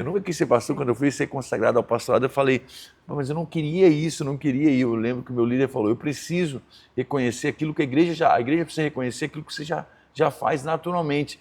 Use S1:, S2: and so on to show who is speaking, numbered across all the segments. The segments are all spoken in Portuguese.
S1: Eu nunca quis ser pastor. Quando eu fui ser consagrado ao pastorado, eu falei, mas eu não queria isso, não queria ir. Eu lembro que o meu líder falou, eu preciso reconhecer aquilo que a igreja precisa reconhecer aquilo que você já faz naturalmente.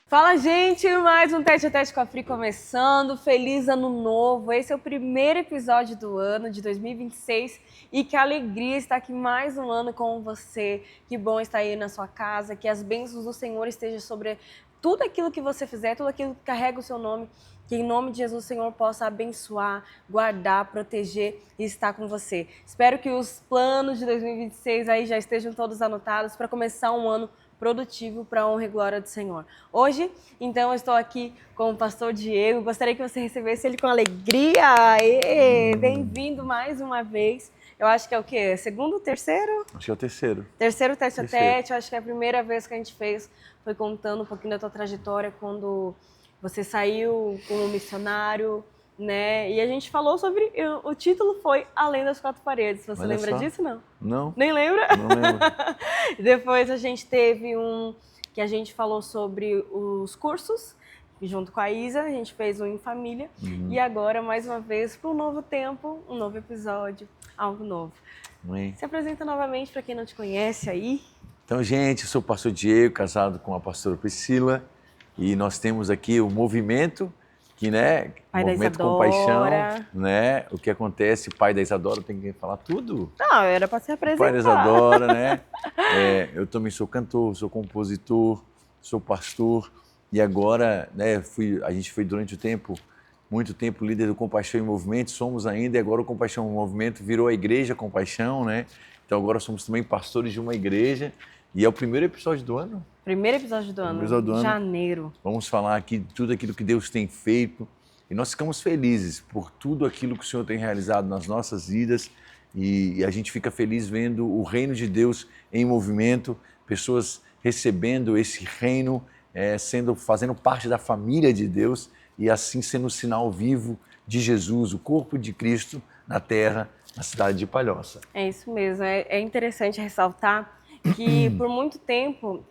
S2: Fala, gente! Mais um Tete a Tete com a Fri começando. Feliz Ano Novo! Esse é o primeiro episódio do ano de 2026 e que alegria estar aqui mais um ano com você. Que bom estar aí na sua casa, que as bênçãos do Senhor estejam sobre tudo aquilo que você fizer, tudo aquilo que carrega o seu nome. Que em nome de Jesus o Senhor possa abençoar, guardar, proteger e estar com você. Espero que os planos de 2026 aí já estejam todos anotados para começar um ano produtivo para a honra e glória do Senhor. Hoje, então, eu estou aqui com o pastor Diego. Gostaria que você recebesse ele com alegria. Bem-vindo mais uma vez. Eu acho que é o quê? Segundo, terceiro?
S1: Acho que é o terceiro.
S2: Terceiro tete a tete. Eu acho que é a primeira vez que a gente fez foi contando um pouquinho da tua trajetória quando você saiu como missionário, né? E a gente falou sobre... O título foi Além das Quatro Paredes. Você lembra disso, não?
S1: Não.
S2: Nem lembra?
S1: Não lembro.
S2: Depois a gente teve um que a gente falou sobre os cursos, junto com a Isa, a gente fez um em família. E agora, mais uma vez, para um novo tempo, um novo episódio, algo novo. Se apresenta novamente para quem não te conhece aí.
S1: Então, gente, eu sou o pastor Diego, casado com a pastora Priscila, e nós temos aqui o movimento, que, né,
S2: Pai
S1: movimento
S2: da
S1: Compaixão,
S2: Isadora.
S1: né, o que acontece, pai da Isadora, tem que falar tudo.
S2: Não, era para se
S1: O
S2: apresentar.
S1: pai da Isadora, né, eu também sou cantor, sou compositor, sou pastor, e agora, né, a gente foi durante muito tempo líder do Compaixão em Movimento, somos ainda, e agora o Compaixão em Movimento virou a Igreja Compaixão, né, então agora somos também pastores de uma igreja, e é o primeiro episódio do ano.
S2: Primeiro episódio do ano, janeiro.
S1: Vamos falar aqui de tudo aquilo que Deus tem feito, e nós ficamos felizes por tudo aquilo que o Senhor tem realizado nas nossas vidas, e a gente fica feliz vendo o reino de Deus em movimento, pessoas recebendo esse reino, fazendo parte da família de Deus, e assim sendo um sinal vivo de Jesus, o corpo de Cristo na terra, na cidade de Palhoça.
S2: É isso mesmo, é interessante ressaltar que por muito tempo,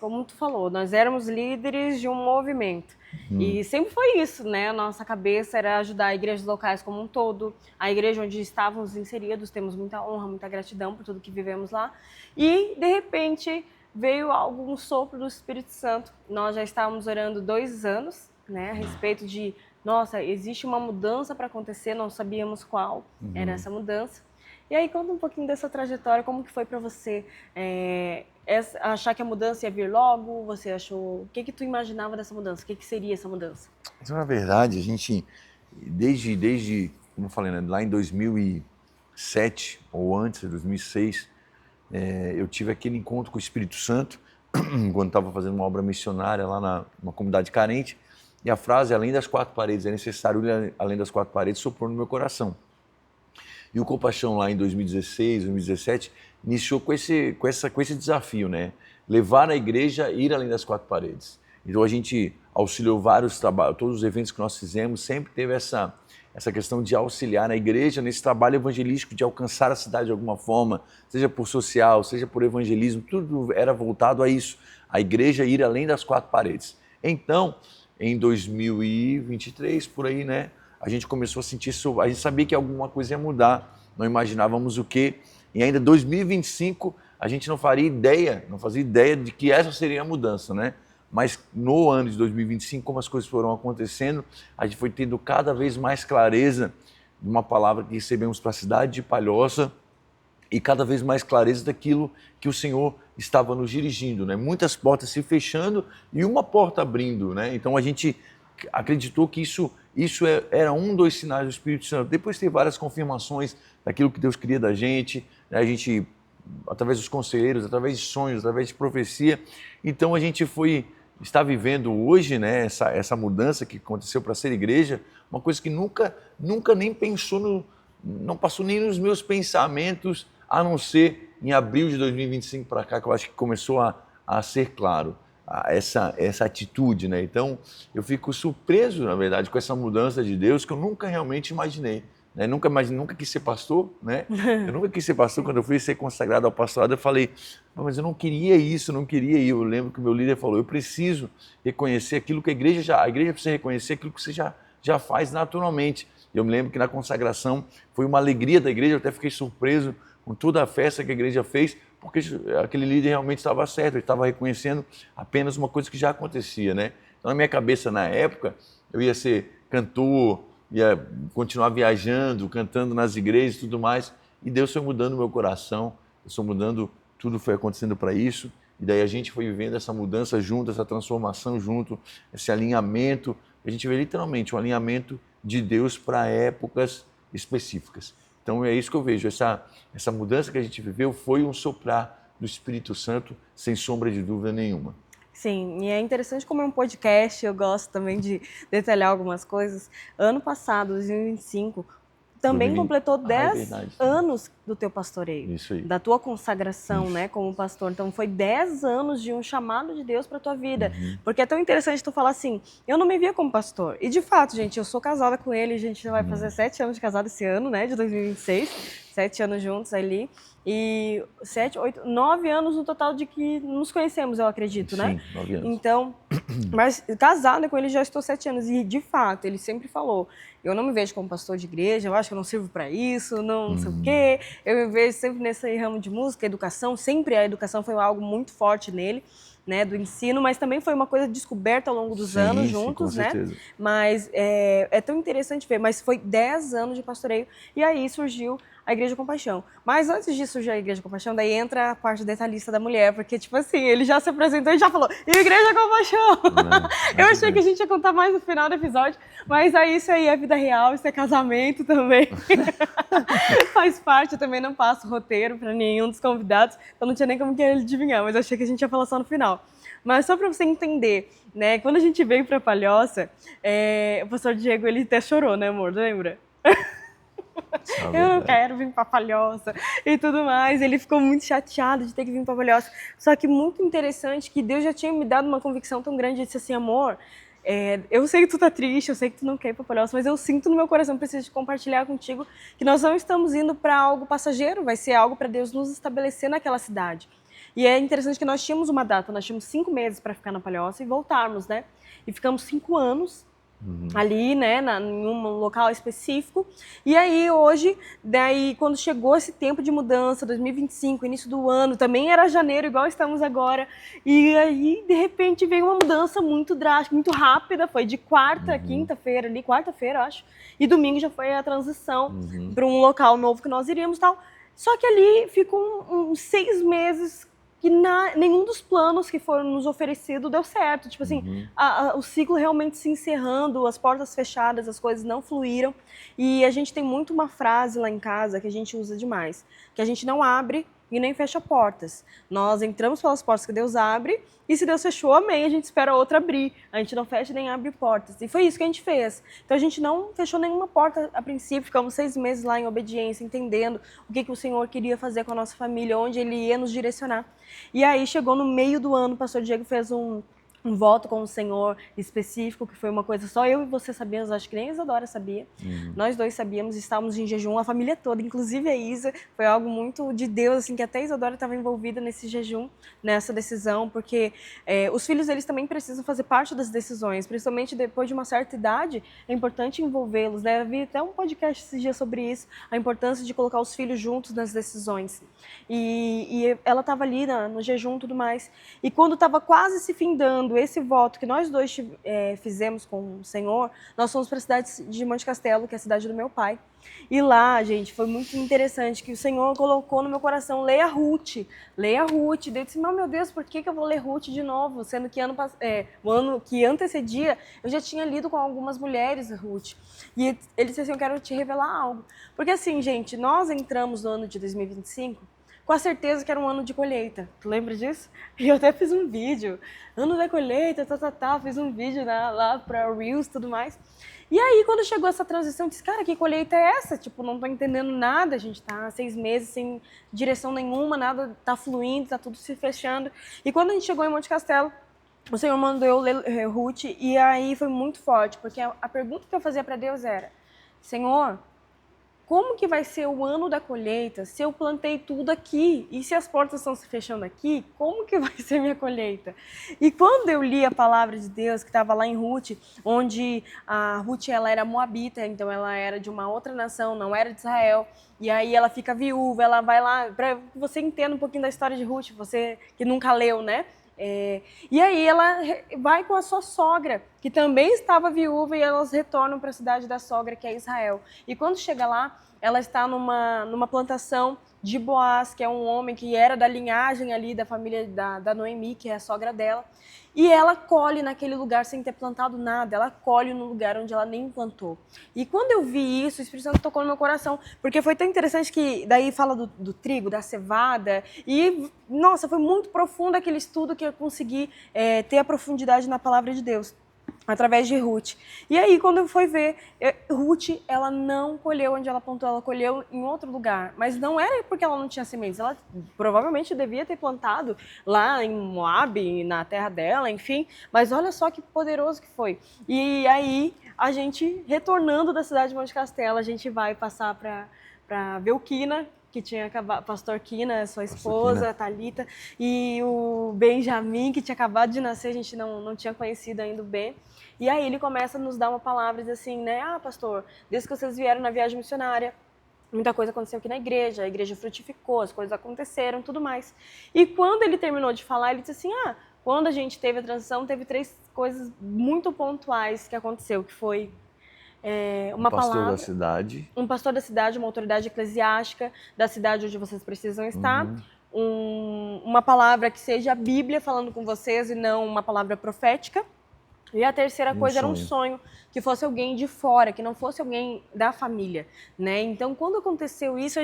S2: como tu falou, nós éramos líderes de um movimento. E sempre foi isso, né? A nossa cabeça era ajudar igrejas locais como um todo, a igreja onde estávamos inseridos, temos muita honra, muita gratidão por tudo que vivemos lá. E, de repente, veio um sopro do Espírito Santo. Nós já estávamos orando 2 anos, né? A respeito de, nossa, existe uma mudança para acontecer, não sabíamos qual era essa mudança. E aí, conta um pouquinho dessa trajetória, como que foi para você achar que a mudança ia vir logo? Você achou... O que tu imaginava dessa mudança? O que seria essa mudança?
S1: Então, na verdade, a gente, desde como eu falei, né, lá em 2007 ou antes, 2006, eu tive aquele encontro com o Espírito Santo, quando estava fazendo uma obra missionária lá numa comunidade carente, e a frase, além das quatro paredes, é necessário ir além das quatro paredes, soprou no meu coração. E o Compaixão lá em 2016, 2017, iniciou com esse desafio, né? Levar a igreja a ir além das quatro paredes. Então a gente auxiliou vários trabalhos, todos os eventos que nós fizemos, sempre teve essa questão de auxiliar a igreja nesse trabalho evangelístico, de alcançar a cidade de alguma forma, seja por social, seja por evangelismo, tudo era voltado a isso, a igreja ir além das quatro paredes. Então, em 2023, por aí, né? A gente começou a sentir isso, a gente sabia que alguma coisa ia mudar, não imaginávamos o quê. E ainda em 2025 a gente não fazia ideia de que essa seria a mudança, né? Mas no ano de 2025, como as coisas foram acontecendo, a gente foi tendo cada vez mais clareza de uma palavra que recebemos para a cidade de Palhoça e cada vez mais clareza daquilo que o Senhor estava nos dirigindo, né? Muitas portas se fechando e uma porta abrindo, né? Então a gente acreditou que isso era dos sinais do Espírito Santo. Depois teve várias confirmações daquilo que Deus queria da gente, né? A gente, através dos conselheiros, através de sonhos, através de profecia. Então a gente está vivendo hoje, né, essa mudança que aconteceu para ser igreja, uma coisa que nunca nem pensou, não passou nem nos meus pensamentos, a não ser em abril de 2025 para cá, que eu acho que começou a ser claro. Essa atitude, né? Então, eu fico surpreso, na verdade, com essa mudança de Deus que eu nunca realmente imaginei. né? Nunca quis ser pastor, né? Eu nunca quis ser pastor. Quando eu fui ser consagrado ao pastorado, eu falei, mas eu não queria isso, não queria ir. Eu lembro que o meu líder falou, eu preciso reconhecer aquilo que a igreja precisa reconhecer aquilo que você já faz naturalmente. Eu me lembro que na consagração foi uma alegria da igreja, eu até fiquei surpreso com toda a festa que a igreja fez, porque aquele líder realmente estava certo, ele estava reconhecendo apenas uma coisa que já acontecia, né? Então, na minha cabeça, na época, eu ia ser cantor, ia continuar viajando, cantando nas igrejas e tudo mais, e Deus foi mudando o meu coração, Deus foi mudando, tudo foi acontecendo para isso, e daí a gente foi vivendo essa mudança junto, essa transformação junto, esse alinhamento, a gente vê literalmente um alinhamento de Deus para épocas específicas. Então é isso que eu vejo, essa mudança que a gente viveu foi um soprar do Espírito Santo, sem sombra de dúvida nenhuma.
S2: Sim, e é interessante como é um podcast, eu gosto também de detalhar algumas coisas. Ano passado, 2025, também
S1: 2020.
S2: completou 10
S1: verdade.
S2: anos do teu pastoreio,
S1: Isso aí.
S2: da tua consagração, né, como pastor. Então foi 10 anos de um chamado de Deus para tua vida. Porque é tão interessante tu falar assim, eu não me via como pastor. E de fato, gente, eu sou casada com ele, a gente vai fazer 7 anos de casado esse ano, né, de 2026, 7 anos juntos ali. E 7, 8, 9 anos no total de que nos conhecemos, eu acredito, né?
S1: Sim, 9 anos.
S2: Então, mas casada com ele já estou 7 anos. E, de fato, ele sempre falou, eu não me vejo como pastor de igreja, eu acho que eu não sirvo para isso, não sei o quê. Eu me vejo sempre nesse ramo de música, educação. Sempre a educação foi algo muito forte nele, né? Do ensino, mas também foi uma coisa descoberta ao longo dos anos juntos,
S1: com
S2: né?
S1: certeza.
S2: Mas é tão interessante ver. Mas foi 10 anos de pastoreio e aí surgiu a Igreja Compaixão. Mas antes de surgir a Igreja Compaixão, daí entra a parte detalhista da mulher, porque, tipo assim, ele já se apresentou e já falou, Igreja Compaixão! Eu achei que a gente ia contar mais no final do episódio, mas aí isso aí é vida real, isso é casamento também. Faz parte, eu também não passo roteiro para nenhum dos convidados, então não tinha nem como que ele adivinhar, mas eu achei que a gente ia falar só no final. Mas só para você entender, né, quando a gente veio para Palhoça, o pastor Diego, ele até chorou, né, amor? Lembra? Eu não quero vir para Palhoça e tudo mais. Ele ficou muito chateado de ter que vir para Palhoça. Só que muito interessante que Deus já tinha me dado uma convicção tão grande. Ele disse assim, amor, eu sei que tu tá triste, eu sei que tu não quer ir para Palhoça, mas eu sinto no meu coração, preciso compartilhar contigo que nós não estamos indo para algo passageiro, vai ser algo para Deus nos estabelecer naquela cidade. E é interessante que nós tínhamos uma data, nós tínhamos 5 meses para ficar na Palhoça e voltarmos, né? E ficamos 5 anos ali, né, em um local específico. E aí hoje, daí quando chegou esse tempo de mudança, 2025, início do ano, também era janeiro, igual estamos agora. E aí, de repente, veio uma mudança muito drástica, muito rápida. Foi de quarta, quinta-feira ali, quarta-feira, acho. E domingo já foi a transição para um local novo que nós iríamos e tal. Só que ali ficou uns 6 meses que nenhum dos planos que foram nos oferecidos deu certo. Tipo assim, o ciclo realmente se encerrando, as portas fechadas, as coisas não fluíram. E a gente tem muito uma frase lá em casa que a gente usa demais, que a gente não abre e nem fecha portas. Nós entramos pelas portas que Deus abre, e se Deus fechou, amém, a gente espera outra abrir. A gente não fecha nem abre portas. E foi isso que a gente fez. Então a gente não fechou nenhuma porta a princípio, ficamos 6 meses lá em obediência, entendendo o que o Senhor queria fazer com a nossa família, onde Ele ia nos direcionar. E aí chegou no meio do ano, o pastor Diego fez um voto com o Senhor específico, que foi uma coisa só eu e você sabíamos, acho que nem a Isadora sabia. Nós dois sabíamos, estávamos em jejum, a família toda, inclusive a Isa, foi algo muito de Deus, assim, que até a Isadora estava envolvida nesse jejum, nessa decisão, porque os filhos, eles também precisam fazer parte das decisões, principalmente depois de uma certa idade, é importante envolvê-los, né? Eu vi até um podcast esses dias sobre isso, a importância de colocar os filhos juntos nas decisões. E ela estava ali no jejum e tudo mais, e quando estava quase se findando esse voto que nós dois fizemos com o Senhor, nós fomos para a cidade de Monte Castelo, que é a cidade do meu pai. E lá, gente, foi muito interessante que o Senhor colocou no meu coração, leia Ruth. Leia Ruth. Daí eu disse, meu Deus, por que eu vou ler Ruth de novo? Sendo que o ano que antecedia, eu já tinha lido com algumas mulheres Ruth. E ele disse assim, eu quero te revelar algo. Porque assim, gente, nós entramos no ano de 2025 com a certeza que era um ano de colheita. Tu lembra disso? E eu até fiz um vídeo, ano da colheita, fiz um vídeo lá pra Reels e tudo mais. E aí, quando chegou essa transição, eu disse, cara, que colheita é essa? Tipo, não tô entendendo nada, a gente tá 6 meses sem direção nenhuma, nada tá fluindo, tá tudo se fechando. E quando a gente chegou em Monte Castelo, o Senhor mandou eu ler Ruth, e aí foi muito forte, porque a pergunta que eu fazia para Deus era, Senhor, como que vai ser o ano da colheita se eu plantei tudo aqui? E se as portas estão se fechando aqui, como que vai ser minha colheita? E quando eu li a palavra de Deus, que estava lá em Ruth, onde a Ruth ela era moabita, então ela era de uma outra nação, não era de Israel, e aí ela fica viúva, ela vai lá, para que você entenda um pouquinho da história de Ruth, você que nunca leu, né? E aí ela vai com a sua sogra, que também estava viúva, e elas retornam para a cidade da sogra, que é Israel. E quando chega lá, ela está numa plantação de Boaz, que é um homem que era da linhagem ali da família da Noemi, que é a sogra dela. E ela colhe naquele lugar sem ter plantado nada, ela colhe no lugar onde ela nem plantou. E quando eu vi isso, o Espírito Santo tocou no meu coração, porque foi tão interessante que daí fala do trigo, da cevada, e nossa, foi muito profundo aquele estudo que eu consegui ter a profundidade na palavra de Deus, através de Ruth. E aí, quando eu fui ver, Ruth, ela não colheu onde ela plantou, ela colheu em outro lugar. Mas não era porque ela não tinha sementes, ela provavelmente devia ter plantado lá em Moab, na terra dela, enfim. Mas olha só que poderoso que foi. E aí, a gente, retornando da cidade de Monte Castelo, a gente vai passar para ver o Kina, que tinha acabado, pastor Kina, sua esposa, Thalita, e o Benjamin, que tinha acabado de nascer, a gente não tinha conhecido ainda o Ben. E aí ele começa a nos dar uma palavra, diz assim, né? Ah, pastor, desde que vocês vieram na viagem missionária, muita coisa aconteceu aqui na igreja, a igreja frutificou, as coisas aconteceram, tudo mais. E quando ele terminou de falar, ele disse assim, quando a gente teve a transição, teve 3 coisas muito pontuais que aconteceu, que foi uma
S1: pastor
S2: palavra,
S1: da cidade.
S2: Um pastor da cidade, uma autoridade eclesiástica da cidade onde vocês precisam estar. Uma palavra que seja a Bíblia falando com vocês e não uma palavra profética. E a terceira coisa era um sonho, que fosse alguém de fora, que não fosse alguém da família, né? Então, quando aconteceu isso,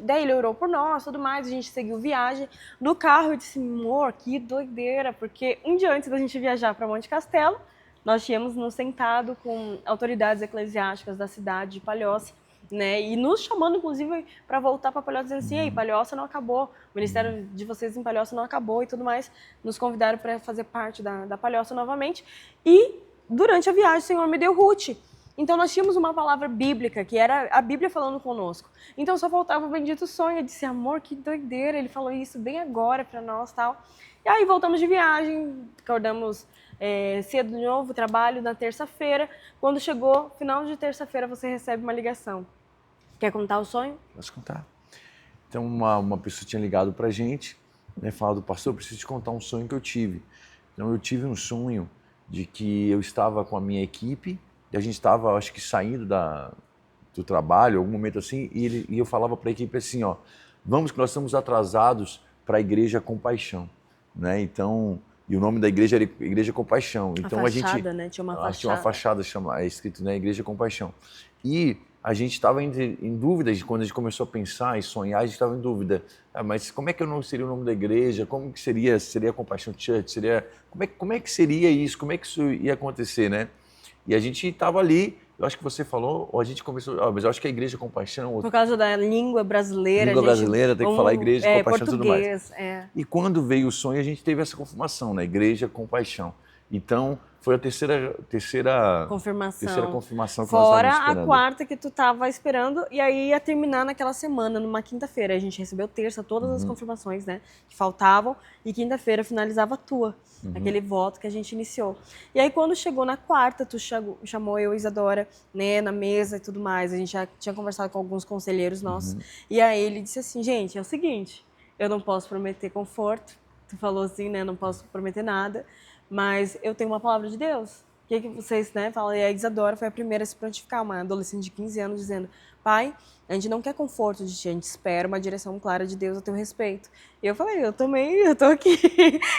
S2: daí ele orou por nós, tudo mais, a gente seguiu viagem. No carro, eu disse, amor, que doideira, porque um dia antes da gente viajar para Monte Castelo, nós tínhamos nos sentado com autoridades eclesiásticas da cidade de Palhoça, né? E nos chamando, inclusive, para voltar para Palhoça, dizendo assim, ei, Palhoça não acabou, o ministério de vocês em Palhoça não acabou e tudo mais. Nos convidaram para fazer parte da Palhoça novamente. E, durante a viagem, o Senhor me deu Ruth. Então, nós tínhamos uma palavra bíblica, que era a Bíblia falando conosco. Então, só faltava o bendito sonho. Eu disse, amor, que doideira, ele falou isso bem agora para nós, tal. E aí, voltamos de viagem, acordamos cedo de novo, trabalho na terça-feira. Quando chegou, final de terça-feira, você recebe uma ligação. Quer contar o sonho?
S1: Posso contar. Então, uma pessoa tinha ligado pra gente, né, falado, pastor, eu preciso te contar um sonho que eu tive. Então, eu tive um sonho de que eu estava com a minha equipe, e a gente estava, acho que, saindo do trabalho, algum momento assim, e eu falava para a equipe assim, ó, vamos que nós estamos atrasados para a Igreja Compaixão, né? Então, e o nome da igreja era Igreja Compaixão. Então
S2: a fachada, né? Tinha uma fachada.
S1: Tinha uma fachada escrito, né, Igreja Compaixão. E a gente estava em dúvida, quando a gente começou a pensar e sonhar, a gente estava em dúvida. Mas como é que não seria o nome da igreja? Como que seria a Compaixão Church? Como é que seria isso? Como é que isso ia acontecer, né? E a gente estava ali, eu acho que você falou, ou a gente começou, mas eu acho que a Igreja Compaixão...
S2: Por causa da língua brasileira.
S1: Língua brasileira, tem que falar Igreja Compaixão e tudo mais.
S2: E
S1: quando veio o sonho, a gente teve essa confirmação, né? Igreja Compaixão. Então, foi a terceira confirmação que
S2: Fora
S1: nós estávamos esperando.
S2: A quarta que tu estava esperando, e aí ia terminar naquela semana, numa quinta-feira. A gente recebeu terça, todas as confirmações, né, que faltavam, e quinta-feira finalizava a tua, aquele voto que a gente iniciou. E aí, quando chegou na quarta, tu chamou eu e Isadora, né, na mesa e tudo mais. A gente já tinha conversado com alguns conselheiros nossos. E aí ele disse assim, gente, é o seguinte, eu não posso prometer conforto. Tu falou assim, né, não posso prometer nada. Mas eu tenho uma palavra de Deus. O que vocês, né, falam? E a Isadora foi a primeira a se prontificar, uma adolescente de 15 anos, dizendo, pai, a gente não quer conforto de ti, a gente espera uma direção clara de Deus a teu respeito. E eu falei, eu também, eu tô aqui,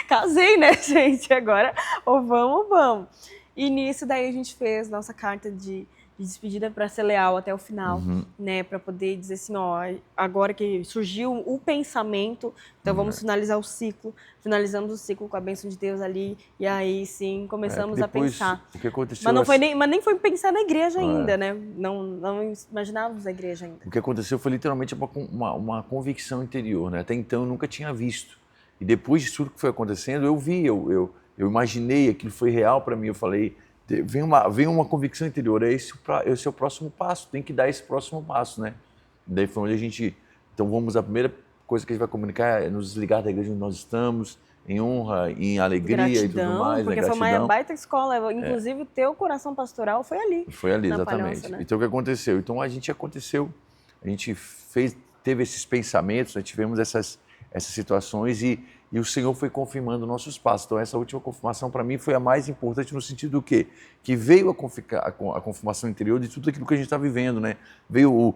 S2: casei, né, gente, agora, ou vamos. E nisso, daí a gente fez nossa carta de despedida para ser leal até o final, né, para poder dizer assim, ó, agora que surgiu o pensamento, então vamos finalizar o ciclo, finalizamos o ciclo com a bênção de Deus ali, e aí sim começamos a pensar.
S1: O que aconteceu
S2: mas nem foi pensar na igreja ainda, né, não imaginávamos a igreja ainda.
S1: O que aconteceu foi literalmente uma convicção interior, né, até então eu nunca tinha visto, e depois disso tudo que foi acontecendo, eu vi, eu imaginei, aquilo foi real para mim, eu falei, vem uma convicção interior, esse é o próximo passo, tem que dar esse próximo passo, né? Daí foi onde a gente... Então a primeira coisa que a gente vai comunicar é nos desligar da igreja onde nós estamos, em honra, em alegria
S2: gratidão,
S1: e tudo mais,
S2: porque
S1: né?
S2: foi
S1: Gratidão.
S2: uma baita escola. Inclusive, o teu coração pastoral foi ali.
S1: Foi ali,
S2: na
S1: exatamente.
S2: Palhoça, né?
S1: Então, o que aconteceu? Então, a gente teve esses pensamentos, né? Tivemos essas situações e o Senhor foi confirmando o nosso espaço. Então, essa última confirmação, para mim, foi a mais importante no sentido do quê? Que veio a confirmação interior de tudo aquilo que a gente está vivendo, né? Veio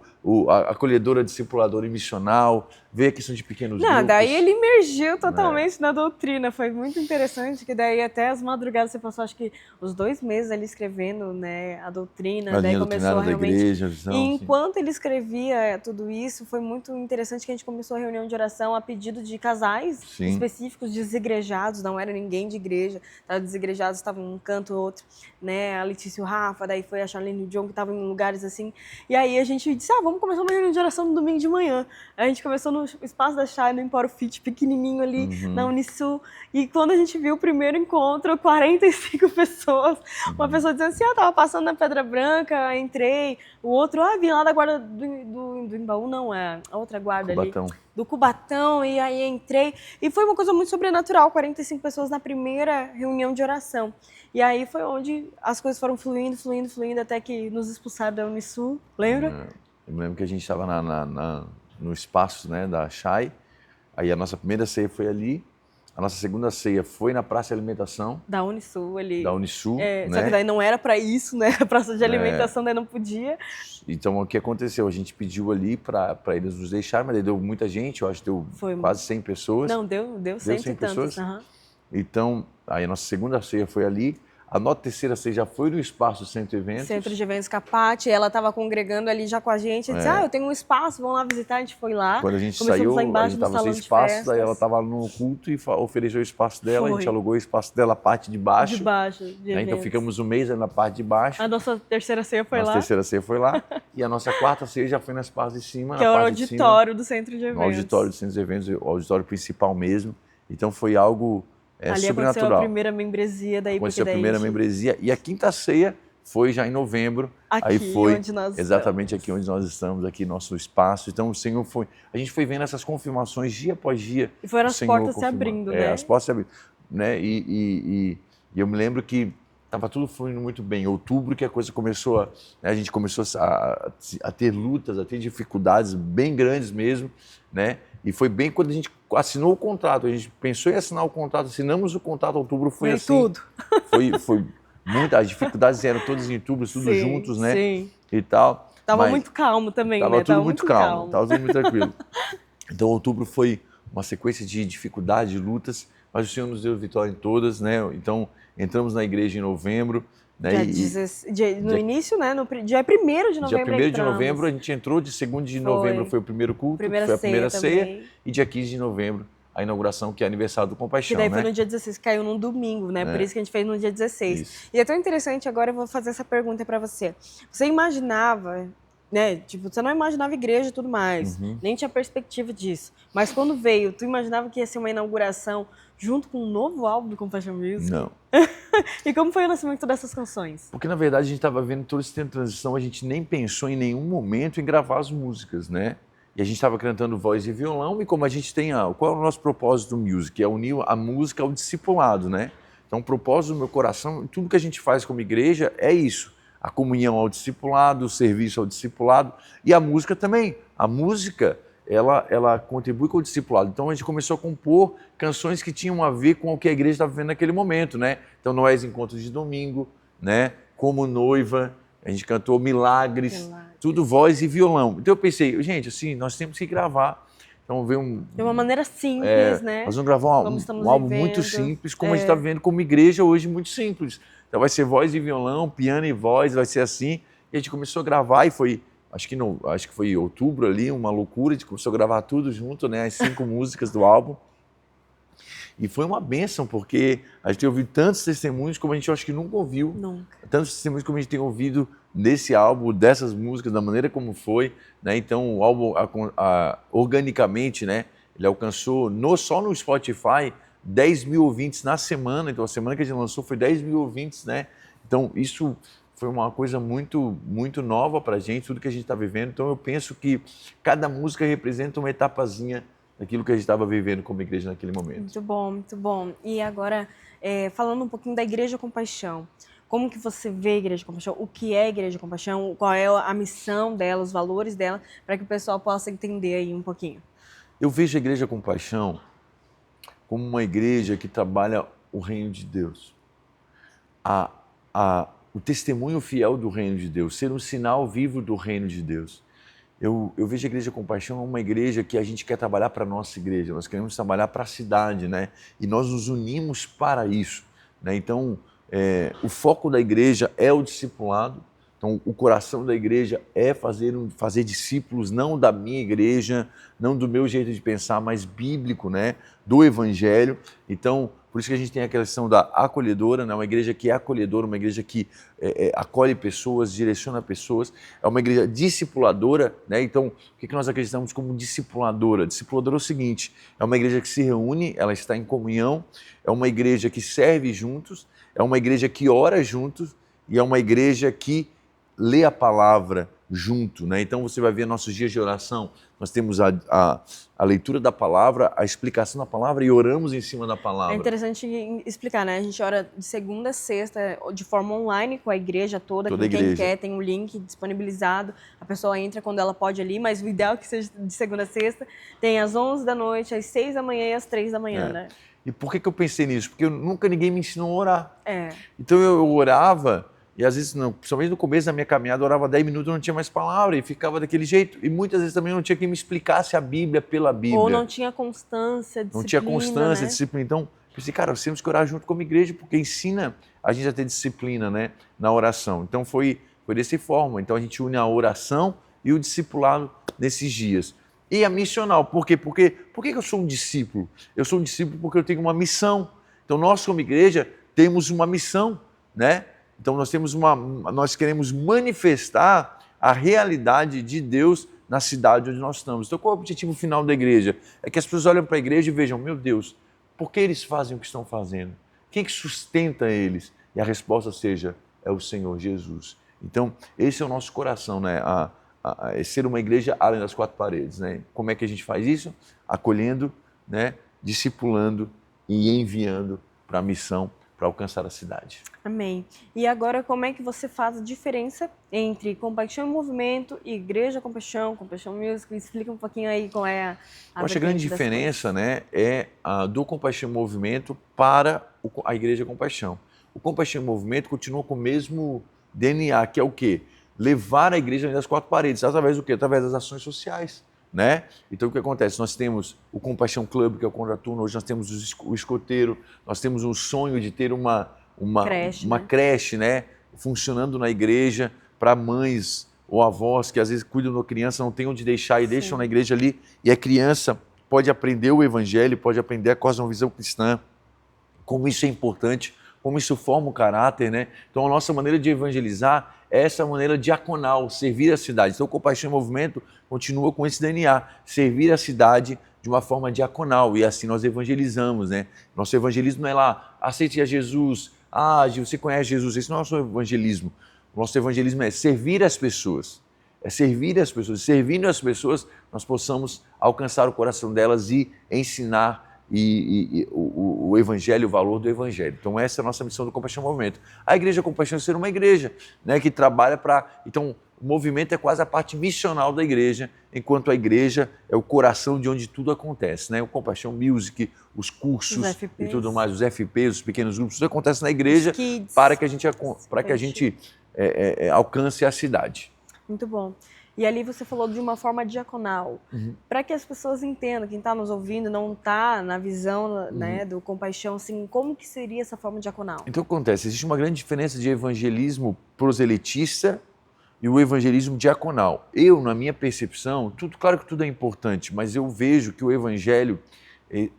S1: a acolhedora, discipuladora e missional, veio a questão de pequenos grupos.
S2: Daí ele imergiu totalmente na doutrina. Foi muito interessante, que daí até as madrugadas você passou, acho que os 2 meses ali escrevendo, né, a doutrina.
S1: A
S2: daí
S1: linha
S2: começou
S1: doutrinária
S2: realmente...
S1: da igreja. Visão,
S2: E enquanto ele escrevia tudo isso, foi muito interessante que a gente começou a reunião de oração a pedido de casais específicos, desigrejados, não era ninguém de igreja, estavam desigrejados, estavam um canto ou outro, né? A Letícia e o Rafa, daí foi a Charlene e o John, que estavam em lugares assim. E aí a gente disse, vamos começar uma reunião de oração no domingo de manhã. A gente começou no espaço da Chay, no Emporo Fit, pequenininho ali, na Unisul. E quando a gente viu o primeiro encontro, 45 pessoas, uma pessoa dizendo assim, tava passando na Pedra Branca, entrei. O outro, vim lá da guarda do Embaú, não, é a outra guarda
S1: Cubatão.
S2: ali. Do Cubatão, e aí entrei. E foi uma coisa muito sobrenatural, 45 pessoas na primeira reunião de oração. E aí foi onde as coisas foram fluindo, até que nos expulsaram da Unisul, lembra?
S1: Eu me lembro que a gente estava no espaço, né, da Chay, aí a nossa primeira ceia foi ali, a nossa segunda ceia foi na praça de alimentação.
S2: Da Unisul ali.
S1: Da Unisul, né?
S2: Só que daí não era para isso, né? A praça de alimentação daí não podia.
S1: Então, o que aconteceu? A gente pediu ali para eles nos deixarem, mas daí deu muita gente, eu acho que deu quase 100 pessoas.
S2: Não, deu 100 e tantas.
S1: Então, aí a nossa segunda ceia foi ali. A nossa terceira ceia já foi no espaço Centro de Eventos.
S2: Centro de Eventos Capate, ela estava congregando ali já com a gente. Ela disse, eu tenho um espaço, vamos lá visitar. A gente foi lá.
S1: Quando a gente saiu, a gente estava sem espaço, daí ela estava no culto e ofereceu o espaço dela. A gente alugou o espaço dela, a parte de baixo.
S2: De baixo, de eventos.
S1: Então ficamos um mês na parte de baixo.
S2: A nossa terceira ceia foi lá.
S1: Nossa terceira ceia foi lá. E a nossa quarta ceia já foi nas partes de cima.
S2: Que é o auditório do Centro de Eventos.
S1: No auditório do Centro de Eventos, o auditório principal mesmo. Então foi algo...
S2: ali
S1: sobrenatural.
S2: Aconteceu a primeira membresia daí.
S1: Aconteceu a primeira membresia. E a quinta ceia foi já em novembro.
S2: Aqui
S1: aí foi
S2: onde nós
S1: exatamente
S2: estamos.
S1: Aqui onde nós estamos, aqui nosso espaço. Então o Senhor foi... A gente foi vendo essas confirmações dia após dia.
S2: E foram as portas se abrindo, né?
S1: As portas se abrindo. Né? E eu me lembro que estava tudo fluindo muito bem. Em outubro que a coisa começou a gente começou a ter lutas, a ter dificuldades bem grandes mesmo, né? E foi bem quando a gente assinou o contrato. A gente pensou em assinar o contrato, assinamos o contrato. Outubro foi assim.
S2: Tudo.
S1: Foi muito. As dificuldades eram todas em outubro, tudo juntos, né?
S2: Sim.
S1: E tal.
S2: Tava muito calmo também,
S1: tava
S2: né?
S1: Tudo muito calmo. Tava tudo muito tranquilo. Então outubro foi uma sequência de dificuldades, de lutas, mas o Senhor nos deu vitória em todas, né? Então entramos na igreja em novembro. Né?
S2: No início, né? No dia 1º de novembro.
S1: Dia 1º de novembro a gente entrou, de 2º de novembro foi o primeiro culto, foi a primeira ceia, e dia 15 de novembro a inauguração, que é aniversário do Compaixão.
S2: Que daí foi no dia 16, caiu num domingo, né? Por isso que a gente fez no dia 16. Isso. E é tão interessante, agora eu vou fazer essa pergunta para você. Você imaginava, né? Tipo, você não imaginava igreja e tudo mais, nem tinha perspectiva disso. Mas quando veio, tu imaginava que ia ser uma inauguração junto com um novo álbum do Compaixão Music?
S1: Não.
S2: E como foi o nascimento dessas canções?
S1: Porque, na verdade, a gente estava vendo todo esse tempo de transição, a gente nem pensou em nenhum momento em gravar as músicas, né? E a gente estava cantando voz e violão, e como a gente tem qual é o nosso propósito do Music? É unir a música ao discipulado, né? Então, o propósito do meu coração, tudo que a gente faz como igreja é isso. A comunhão ao discipulado, o serviço ao discipulado, e a música também. A música... Ela contribui com o discipulado. Então a gente começou a compor canções que tinham a ver com o que a igreja estava vivendo naquele momento, né? Então Noés Encontros de Domingo, né? Como Noiva, a gente cantou Milagres, tudo voz e violão. Então eu pensei, gente, assim, nós temos que gravar. Então veio
S2: de uma maneira simples, né?
S1: Nós vamos gravar um álbum muito simples, como a gente está vivendo como igreja hoje, muito simples. Então vai ser voz e violão, piano e voz, vai ser assim. E a gente começou a gravar e foi... Acho que foi em outubro ali, uma loucura, a gente começou a gravar tudo junto, né? As 5 músicas do álbum. E foi uma bênção, porque a gente tem ouvido tantos testemunhos como a gente acho que nunca ouviu.
S2: Nunca.
S1: Tantos testemunhos como a gente tem ouvido desse álbum, dessas músicas, da maneira como foi, né? Então o álbum, organicamente, né? Ele alcançou, só no Spotify, 10 mil ouvintes na semana. Então a semana que a gente lançou foi 10 mil ouvintes, né? Então isso... foi uma coisa muito, muito nova para a gente, tudo que a gente está vivendo. Então eu penso que cada música representa uma etapazinha daquilo que a gente estava vivendo como igreja naquele momento.
S2: Muito bom, muito bom. E agora, falando um pouquinho da Igreja Compaixão, como que você vê a Igreja Compaixão? O que é a Igreja Compaixão? Qual é a missão dela, os valores dela, para que o pessoal possa entender aí um pouquinho?
S1: Eu vejo a Igreja Compaixão como uma igreja que trabalha o reino de Deus. O testemunho fiel do reino de Deus, ser um sinal vivo do reino de Deus. Eu vejo a Igreja Compaixão como uma igreja que a gente quer trabalhar para a nossa igreja, nós queremos trabalhar para a cidade, né? E nós nos unimos para isso, né? Então, o foco da igreja é o discipulado. Então, o coração da igreja é fazer discípulos, não da minha igreja, não do meu jeito de pensar, mas bíblico, né? Do Evangelho. Então, por isso que a gente tem a questão da acolhedora, né? Uma igreja que é acolhedora, uma igreja que acolhe pessoas, direciona pessoas. É uma igreja discipuladora, né? Então, o que nós acreditamos como discipuladora? Discipuladora é o seguinte, é uma igreja que se reúne, ela está em comunhão, é uma igreja que serve juntos, é uma igreja que ora juntos e é uma igreja que lê a palavra junto, né? Então você vai ver nossos dias de oração, nós temos a leitura da palavra, a explicação da palavra e oramos em cima da palavra.
S2: É interessante explicar, né? A gente ora de segunda a sexta, de forma online, com a igreja toda quem quer, tem um link disponibilizado, a pessoa entra quando ela pode ali, mas o ideal é que seja de segunda a sexta, tem às 11 da noite, às 6 da manhã e às 3 da manhã, né?
S1: E por que eu pensei nisso? Porque nunca ninguém me ensinou a orar. Então eu orava. E às vezes, principalmente no começo da minha caminhada, eu orava 10 minutos, eu não tinha mais palavra e ficava daquele jeito. E muitas vezes também não tinha quem me explicasse a Bíblia pela Bíblia.
S2: Ou não tinha constância, disciplina.
S1: Não tinha constância,
S2: né?
S1: Disciplina. Então, eu pensei, cara, nós temos que orar junto como igreja, porque ensina a gente a ter disciplina, né, na oração. Então foi dessa forma. Então a gente une a oração e o discipulado nesses dias. E a missional, por quê? Por que eu sou um discípulo? Eu sou um discípulo porque eu tenho uma missão. Então nós como igreja temos uma missão, né? Então nós queremos manifestar a realidade de Deus na cidade onde nós estamos. Então qual é o objetivo final da igreja? É que as pessoas olhem para a igreja e vejam, meu Deus, por que eles fazem o que estão fazendo? Quem que sustenta eles? E a resposta seja, é o Senhor Jesus. Então esse é o nosso coração, né? É ser uma igreja além das quatro paredes, né? Como é que a gente faz isso? Acolhendo, né? Discipulando e enviando para a missão, para alcançar a cidade.
S2: Amém. E agora, como é que você faz a diferença entre Compaixão em Movimento e Igreja Compaixão, Compaixão Music? Explica um pouquinho aí qual é a
S1: Eu acho que a grande diferença, né, é do Compaixão em Movimento para a Igreja Compaixão. O Compaixão em Movimento continua com o mesmo DNA, que é o quê? Levar a igreja além das quatro paredes. Através do quê? Através das ações sociais. Né? Então o que acontece? Nós temos o Compaixão Club, que é o contraturno, hoje nós temos o escoteiro, nós temos um sonho de ter uma creche, né? Funcionando na igreja para mães ou avós que às vezes cuidam da criança, não tem onde deixar e deixam na igreja ali, e a criança pode aprender o evangelho, pode aprender a cosmovisão cristã, como isso é importante, como isso forma o caráter, né? Então a nossa maneira de evangelizar é essa maneira diaconal, servir a cidade. Então o Compaixão em Movimento continua com esse DNA, servir a cidade de uma forma diaconal, e assim nós evangelizamos, né? Nosso evangelismo não é lá, aceite a Jesus, você conhece Jesus, esse não é o nosso evangelismo. O nosso evangelismo é servir as pessoas, servindo as pessoas nós possamos alcançar o coração delas e ensinar o evangelho, o valor do evangelho. Então essa é a nossa missão do Compaixão Movimento. A Igreja Compaixão é ser uma igreja, né, que trabalha para... Então o movimento é quase a parte missional da igreja, enquanto a igreja é o coração de onde tudo acontece, né? O Compaixão Music, os cursos e tudo mais, os FPs, os pequenos grupos, tudo acontece na igreja para que a gente alcance a cidade.
S2: Muito bom. E ali você falou de uma forma diaconal, para que as pessoas entendam, quem está nos ouvindo não está na visão, né, do Compaixão, assim, como que seria essa forma diaconal?
S1: Então o que acontece? Existe uma grande diferença de evangelismo proselitista e o evangelismo diaconal. Eu, na minha percepção, claro que tudo é importante, mas eu vejo que o evangelho,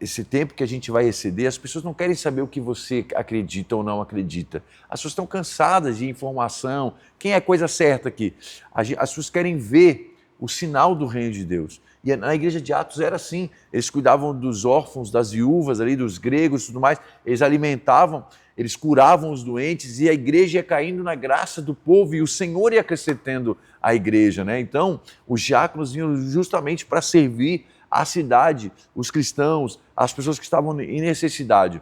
S1: esse tempo que a gente vai exceder, as pessoas não querem saber o que você acredita ou não acredita. As pessoas estão cansadas de informação. Quem é a coisa certa aqui? As pessoas querem ver o sinal do reino de Deus. E na igreja de Atos era assim. Eles cuidavam dos órfãos, das viúvas ali, dos gregos e tudo mais. Eles alimentavam. eles curavam os doentes e a igreja ia caindo na graça do povo e o Senhor ia acrescentando a igreja, né? Então, os diáconos vinham justamente para servir a cidade, os cristãos, as pessoas que estavam em necessidade.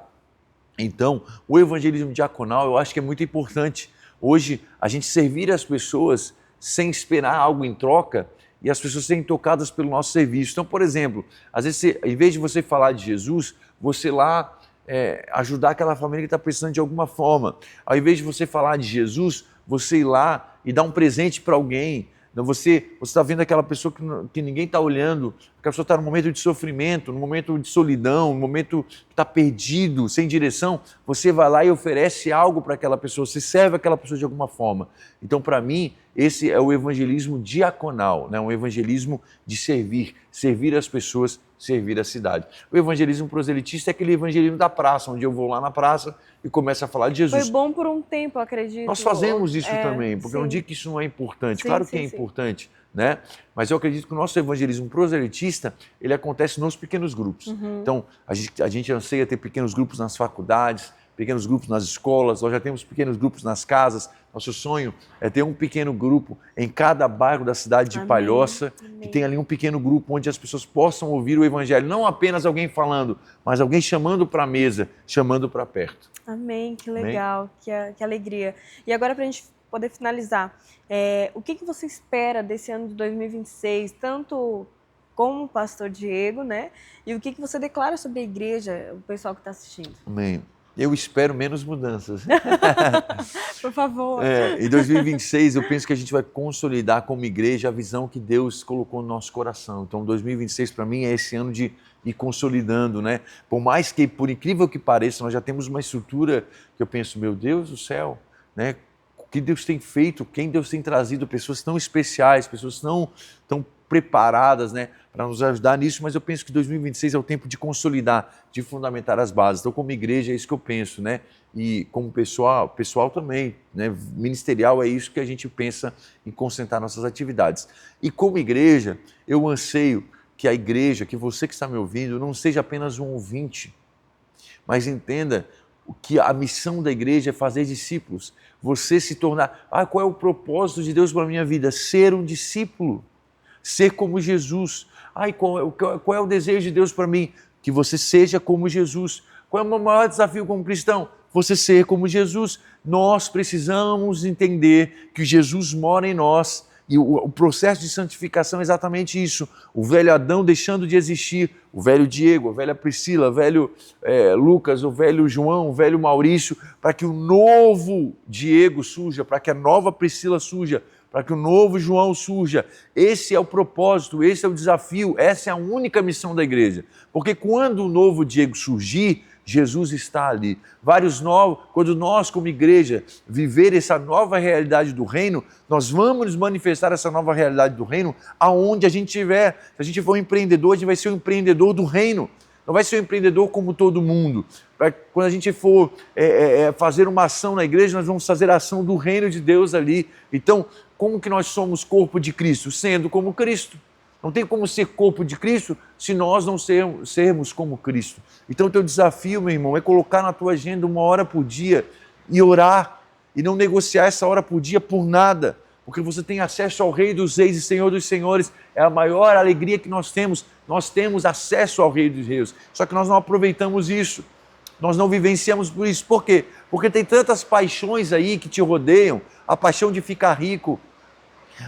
S1: Então, o evangelismo diaconal eu acho que é muito importante. Hoje, a gente servir as pessoas sem esperar algo em troca e as pessoas serem tocadas pelo nosso serviço. Então, por exemplo, às vezes, em vez de você falar de Jesus, você lá ajudar aquela família que está precisando de alguma forma. Ao invés de você falar de Jesus, você ir lá e dar um presente para alguém. Você está vendo aquela pessoa que ninguém está olhando, aquela pessoa está num momento de sofrimento, num momento de solidão, num momento que está perdido, sem direção, você vai lá e oferece algo para aquela pessoa, você serve aquela pessoa de alguma forma. Então, para mim, esse é o evangelismo diaconal, né? Um evangelismo de servir as pessoas, servir a cidade. O evangelismo proselitista é aquele evangelismo da praça, onde eu vou lá na praça e começo a falar de Jesus.
S2: Foi bom por um tempo, acredito.
S1: Nós fazemos isso também, porque eu não digo que isso não é importante. Claro que é importante, né? Mas eu acredito que o nosso evangelismo proselitista, ele acontece nos pequenos grupos. Então, a gente anseia ter pequenos grupos nas faculdades, pequenos grupos nas escolas, nós já temos pequenos grupos nas casas. Nosso sonho é ter um pequeno grupo em cada bairro da cidade de Palhoça, que tenha ali um pequeno grupo onde as pessoas possam ouvir o evangelho, não apenas alguém falando, mas alguém chamando para a mesa, chamando para perto.
S2: Amém, que legal, que alegria. E agora, para a gente poder finalizar, o que você espera desse ano de 2026, tanto como pastor Diego, né? E o que você declara sobre a igreja, o pessoal que está assistindo?
S1: Amém. Eu espero menos mudanças.
S2: Por favor.
S1: Em 2026, eu penso que a gente vai consolidar como igreja a visão que Deus colocou no nosso coração. Então, 2026 para mim é esse ano de ir consolidando, né? Por mais que, por incrível que pareça, nós já temos uma estrutura que eu penso, meu Deus do céu, né? O que Deus tem feito, quem Deus tem trazido, pessoas tão especiais, pessoas tão preparadas, né, para nos ajudar nisso, mas eu penso que 2026 é o tempo de consolidar, de fundamentar as bases. Então, como igreja, é isso que eu penso, né? E como pessoal também, né? Ministerial, é isso que a gente pensa em concentrar nossas atividades. E como igreja, eu anseio que a igreja, que você que está me ouvindo, não seja apenas um ouvinte, mas entenda que a missão da igreja é fazer discípulos. Você se tornar... qual é o propósito de Deus para a minha vida? Ser um discípulo. Ser como Jesus. Qual é o desejo de Deus para mim? Que você seja como Jesus. Qual é o meu maior desafio como cristão? Você ser como Jesus. Nós precisamos entender que Jesus mora em nós e o processo de santificação é exatamente isso. O velho Adão deixando de existir, o velho Diego, a velha Priscila, o velho Lucas, o velho João, o velho Maurício, para que o novo Diego surja, para que a nova Priscila surja, para que o novo João surja. Esse é o propósito, esse é o desafio, essa é a única missão da igreja. Porque quando o novo Diego surgir, Jesus está ali. Quando nós, como igreja, viver essa nova realidade do reino, nós vamos nos manifestar essa nova realidade do reino aonde a gente estiver. Se a gente for um empreendedor, a gente vai ser um empreendedor do reino. Não vai ser um empreendedor como todo mundo. Quando a gente for fazer uma ação na igreja, nós vamos fazer a ação do reino de Deus ali. Então, como que nós somos corpo de Cristo? Sendo como Cristo. Não tem como ser corpo de Cristo se nós não sermos como Cristo. Então, o teu desafio, meu irmão, é colocar na tua agenda 1 hora por dia e orar. E não negociar essa hora por dia por nada. Porque você tem acesso ao Rei dos Reis e Senhor dos Senhores. É a maior alegria que nós temos. Nós temos acesso ao Rei dos Reis. Só que nós não aproveitamos isso. Nós não vivenciamos por isso. Por quê? Porque tem tantas paixões aí que te rodeiam. A paixão de ficar rico,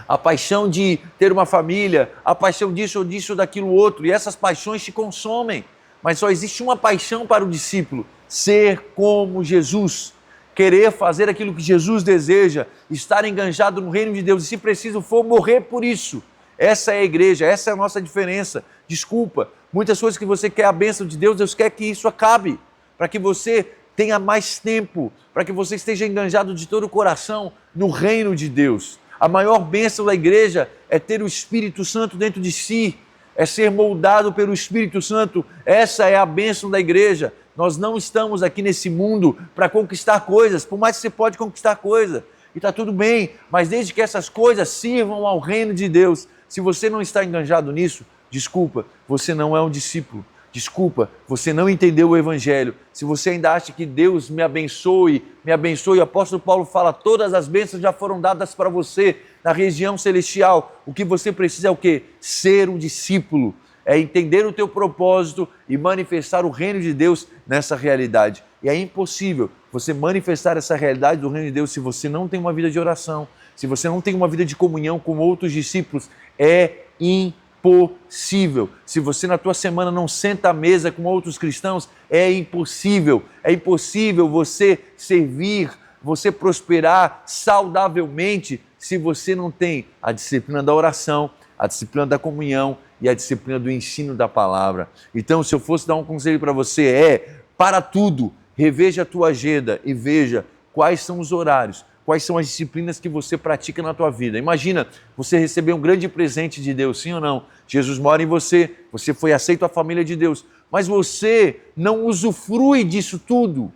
S1: a paixão de ter uma família, a paixão disso, daquilo, outro. E essas paixões te consomem. Mas só existe uma paixão para o discípulo: ser como Jesus. Querer fazer aquilo que Jesus deseja, estar enganjado no reino de Deus e, se preciso for, morrer por isso. Essa é a igreja, essa é a nossa diferença. Desculpa, muitas coisas que você quer a bênção de Deus, Deus quer que isso acabe, para que você tenha mais tempo, para que você esteja enganjado de todo o coração no reino de Deus. A maior bênção da igreja é ter o Espírito Santo dentro de si, é ser moldado pelo Espírito Santo. Essa é a bênção da igreja. Nós não estamos aqui nesse mundo para conquistar coisas, por mais que você pode conquistar coisas, e está tudo bem, mas desde que essas coisas sirvam ao reino de Deus. Se você não está enganjado nisso, desculpa, você não é um discípulo. desculpa, você não entendeu o Evangelho. Se você ainda acha que Deus me abençoe, o apóstolo Paulo fala, todas as bênçãos já foram dadas para você na região celestial. O que você precisa é o quê? Ser um discípulo, é entender o teu propósito e manifestar o reino de Deus nessa realidade. E é impossível você manifestar essa realidade do reino de Deus se você não tem uma vida de oração, se você não tem uma vida de comunhão com outros discípulos. É impossível. Se você na tua semana não senta à mesa com outros cristãos, é impossível. É impossível você servir, você prosperar saudavelmente se você não tem a disciplina da oração, a disciplina da comunhão e a disciplina do ensino da palavra. Então, se eu fosse dar um conselho para você, para tudo, reveja a tua agenda e veja quais são os horários, quais são as disciplinas que você pratica na tua vida. Imagina, você receber um grande presente de Deus, sim ou não? Jesus mora em você, você foi aceito à família de Deus, mas você não usufrui disso tudo.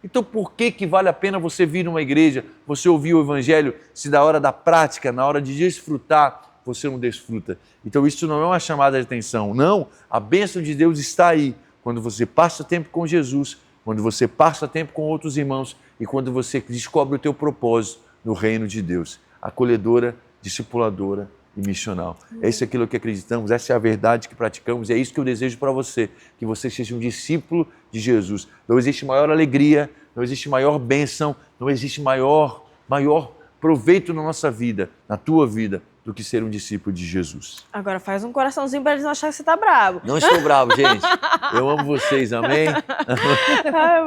S1: Então por que vale a pena você vir numa igreja, você ouvir o Evangelho, se na hora da prática, na hora de desfrutar, você não desfruta? Então isso não é uma chamada de atenção, não. A bênção de Deus está aí, quando você passa tempo com Jesus, quando você passa tempo com outros irmãos e quando você descobre o teu propósito no reino de Deus, acolhedora, discipuladora e missional. Isso é aquilo que acreditamos, essa é a verdade que praticamos, e é isso que eu desejo para você, que você seja um discípulo de Jesus. Não existe maior alegria, não existe maior bênção, não existe maior proveito na nossa vida, na tua vida, do que ser um discípulo de Jesus.
S2: Agora faz um coraçãozinho para eles não acharem que você tá bravo.
S1: Não estou bravo, gente. Eu amo vocês, amém?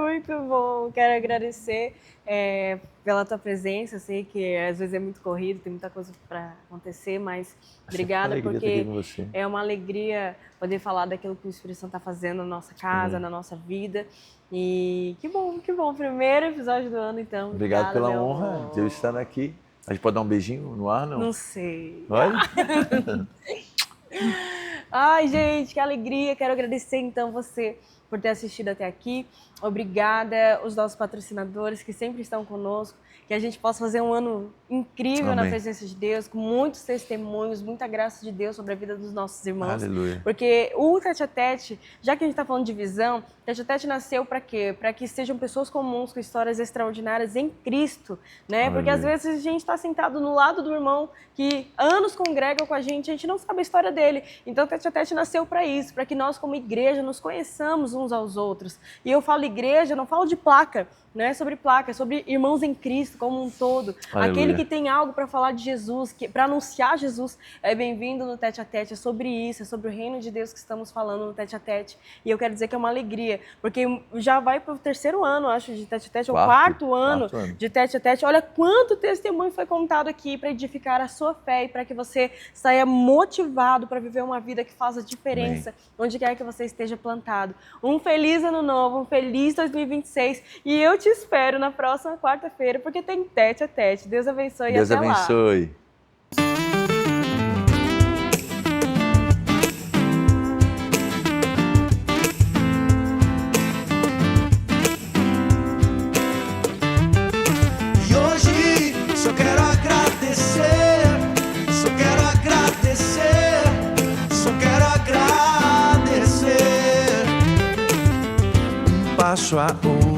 S2: Muito bom. Quero agradecer pela tua presença. Sei que às vezes é muito corrido, tem muita coisa para acontecer, mas obrigada porque é uma alegria poder falar daquilo que o Espírito Santo está fazendo na nossa casa, na nossa vida. E que bom. Primeiro episódio do ano, então.
S1: Obrigado pela honra de eu estar aqui. A gente pode dar um beijinho no ar, não?
S2: Não sei.
S1: Olha.
S2: Ai, gente, que alegria. Quero agradecer, então, você por ter assistido até aqui. Obrigada aos nossos patrocinadores que sempre estão conosco. Que a gente possa fazer um ano incrível Amém. Na presença de Deus, com muitos testemunhos, muita graça de Deus sobre a vida dos nossos irmãos.
S1: Aleluia.
S2: Porque o Tete a Tete, já que a gente está falando de visão, Tete a Tete nasceu para quê? Para que sejam pessoas comuns com histórias extraordinárias em Cristo, né? Aleluia. Porque às vezes a gente está sentado no lado do irmão que anos congrega com a gente não sabe a história dele. Então o Tete a Tete nasceu para isso, para que nós como igreja nos conheçamos uns aos outros. E eu falo igreja, não falo de placa, não é sobre placa, é sobre irmãos em Cristo como um todo. Aleluia. Aquele que tem algo para falar de Jesus, para anunciar Jesus, é bem-vindo no Tete a Tete. É sobre isso, é sobre o reino de Deus que estamos falando no Tete a Tete. E eu quero dizer que é uma alegria, porque já vai para o 3º ano, acho, de Tete a Tete, ou 4º ano de Tete a Tete. Olha quanto testemunho foi contado aqui para edificar a sua fé e para que você saia motivado para viver uma vida que faça diferença, Amém. Onde quer que você esteja plantado. Um feliz ano novo, um feliz 2026. E eu te espero na próxima quarta-feira, porque tem Tete a Tete. Deus abençoe e até lá.
S1: Deus abençoe.
S3: E hoje só quero agradecer, só quero agradecer, só quero agradecer. Um passo a outro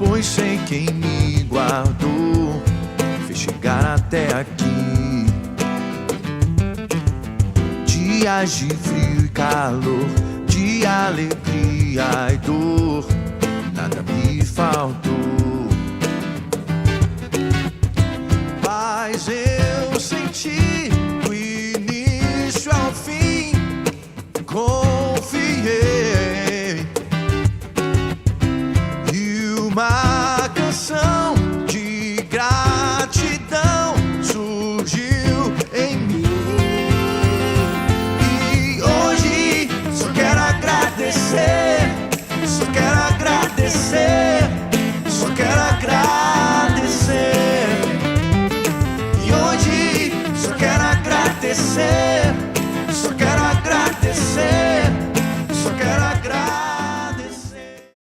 S3: pois sei quem me guardou, fez chegar até aqui. Dias de frio e calor, de alegria e dor, nada me faltou. Mas eu senti do início ao fim, confiei. Uma canção de gratidão surgiu em mim. E hoje só quero agradecer, só quero agradecer, só quero agradecer. E hoje só quero agradecer.